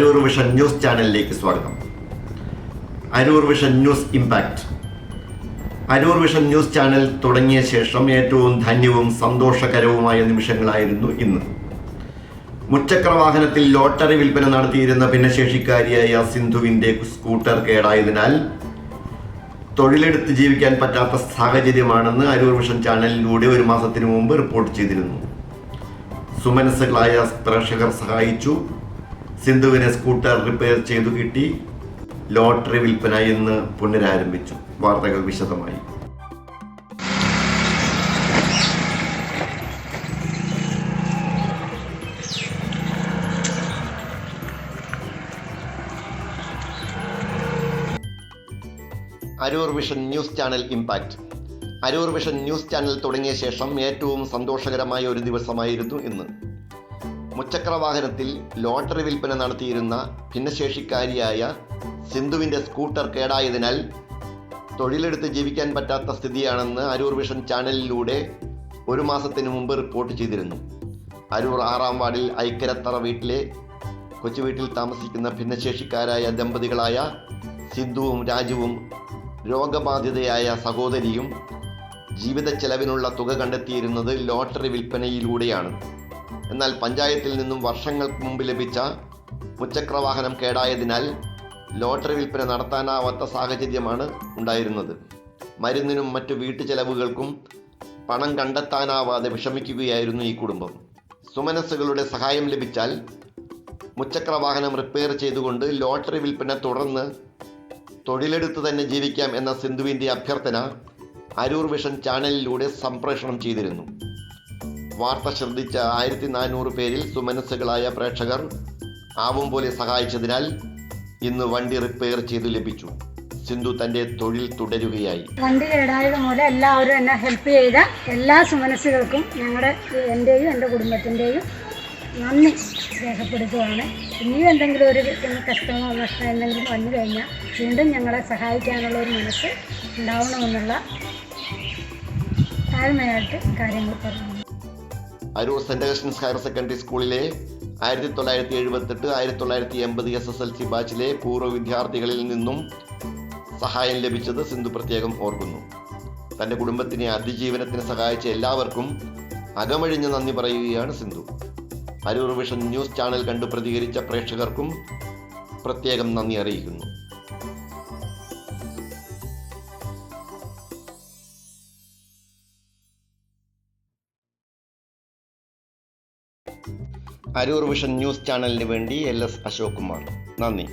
Aroor vision news ചാനലിലേക്ക് സ്വാഗതം. Aroor vision news impact. Aroor vision news channel തുടങ്ങിയ ശേഷം ഏറ്റവും ധന്യവും സന്തോഷകരവുമായ നിമിഷങ്ങളായിരുന്നു ഇന്ന്. മുച്ചക്ര വാഹനത്തിൽ ലോട്ടറി വിൽപ്പന നടത്തിയിരുന്ന ഭിന്നശേഷിക്കാരിയായ സിന്ധുവിൻ്റെ സ്കൂട്ടർ കേടായതിനാൽ തൊഴിലെടുത്ത് ജീവിക്കാൻ പറ്റാത്ത സാഹചര്യമാണെന്ന് അരൂർ വിഷൻ ചാനലിലൂടെ ഒരു മാസത്തിനു മുമ്പ് റിപ്പോർട്ട് ചെയ്തിരുന്നു. സുമനസ്സുകളായ പ്രേക്ഷകർ സഹായിച്ചു. സിന്ധുവിനെ സ്കൂട്ടർ റിപ്പയർ ചെയ്തു കിട്ടി. ലോട്ടറി വിൽപ്പന ഇന്ന് പുനരാരംഭിച്ചു. വാർത്തകൾ വിശദമായി. Aroor vision news channel impact. Aroor vision news channel തുടങ്ങിയ ശേഷം ഏറ്റവും സന്തോഷകരമായ ഒരു ദിവസമായിരുന്നു ഇന്ന്. മുച്ചക്ര വാഹനത്തിൽ ലോട്ടറി വിൽപ്പന നടത്തിയിരുന്ന ഭിന്നശേഷിക്കാരിയായ സിന്ധുവിൻ്റെ സ്കൂട്ടർ കേടായതിനാൽ തൊഴിലെടുത്ത് ജീവിക്കാൻ പറ്റാത്ത സ്ഥിതിയാണെന്ന് അരൂർ വിഷൻ ചാനലിലൂടെ ഒരു മാസത്തിന് മുമ്പ് റിപ്പോർട്ട് ചെയ്തിരുന്നു. അരൂർ 6-ാം വാർഡിൽ ഐക്കരത്തറ വീട്ടിലെ കൊച്ചുവീട്ടിൽ താമസിക്കുന്ന ഭിന്നശേഷിക്കാരായ ദമ്പതികളായ സിന്ധുവും രാജുവും രോഗബാധിതയായ സഹോദരിയും ജീവിത ചെലവിനുള്ള തുക കണ്ടെത്തിയിരുന്നത് ലോട്ടറി വിൽപ്പനയിലൂടെയാണ്. എന്നാൽ പഞ്ചായത്തിൽ നിന്നും വർഷങ്ങൾക്ക് മുമ്പ് ലഭിച്ച മുച്ചക്രവാഹനം കേടായതിനാൽ ലോട്ടറി വിൽപ്പന നടത്താനാവാത്ത സാഹചര്യമാണ് ഉണ്ടായിരുന്നത്. മരുന്നിനും മറ്റു വീട്ടു ചെലവുകൾക്കും പണം കണ്ടെത്താനാവാതെ വിഷമിക്കുകയായിരുന്നു ഈ കുടുംബം. സുമനസ്സുകളുടെ സഹായം ലഭിച്ചാൽ മുച്ചക്രവാഹനം റിപ്പയർ ചെയ്തുകൊണ്ട് ലോട്ടറി വിൽപ്പന തുടർന്ന് തൊഴിലെടുത്ത് തന്നെ ജീവിക്കാം എന്ന സിന്ധുവിൻ്റെ അഭ്യർത്ഥന അരൂർ വിഷൻ ചാനലിലൂടെ സംപ്രേഷണം ചെയ്തിരുന്നു. വാർത്ത ശ്രദ്ധിച്ച 1400 പേരിൽ സുമനസ്സുകളായ പ്രേക്ഷകർ ആവും പോലെ സഹായിച്ചതിനാൽ ഇന്ന് വണ്ടി റിപ്പയർ ചെയ്തു ലഭിച്ചു. സിന്ധു തന്റെ തൊഴിൽ തുടരുകയായി. വണ്ടി കേടായത് മൂലം എല്ലാവരും എന്നെ ഹെൽപ്പ് ചെയ്ത എല്ലാ സുമനസ്സുകൾക്കും എൻ്റെയും എൻ്റെ കുടുംബത്തിൻ്റെയും നന്ദി രേഖപ്പെടുത്തുകയാണ്. ഇനിയും എന്തെങ്കിലും ഒരു കഷ്ടമോ നഷ്ടമോ എന്തെങ്കിലും വന്നു കഴിഞ്ഞാൽ വീണ്ടും ഞങ്ങളെ സഹായിക്കാനുള്ള ഒരു മനസ്സ് ഉണ്ടാവണമെന്നുള്ള താഴ്മയായിട്ട് കാര്യങ്ങൾ പറഞ്ഞു. Aroor saint Augustine's higher secondary സ്കൂളിലെ 1978-1980 SSLC ബാച്ചിലെ പൂർവ്വ വിദ്യാർത്ഥികളിൽ നിന്നും സഹായം ലഭിച്ചത് സിന്ധു പ്രത്യേകം ഓർക്കുന്നു. തൻ്റെ കുടുംബത്തിനെ അതിജീവനത്തിന് സഹായിച്ച എല്ലാവർക്കും അകമഴിഞ്ഞ് നന്ദി പറയുകയാണ് Sindhu. Aroor vision news channel കണ്ടു പ്രതികരിച്ച പ്രേക്ഷകർക്കും പ്രത്യേകം നന്ദി അറിയിക്കുന്നു. അരൂർ വിഷൻ ന്യൂസ് ചാനലിന് വേണ്ടി LS അശോക് കുമാർ. നന്ദി.